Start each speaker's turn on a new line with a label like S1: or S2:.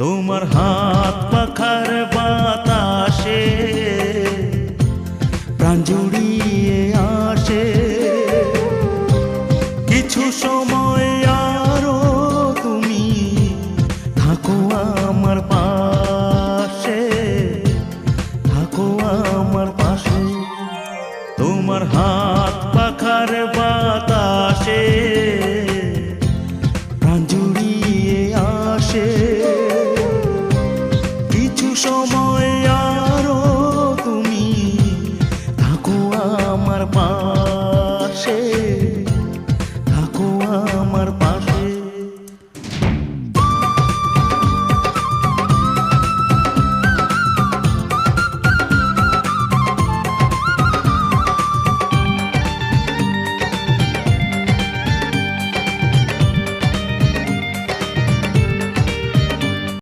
S1: তোমার হাত পাখার বাতাসে প্রাণ জুড়িয়ে আসে। কিছু সময় আরো তুমি থাকো আমার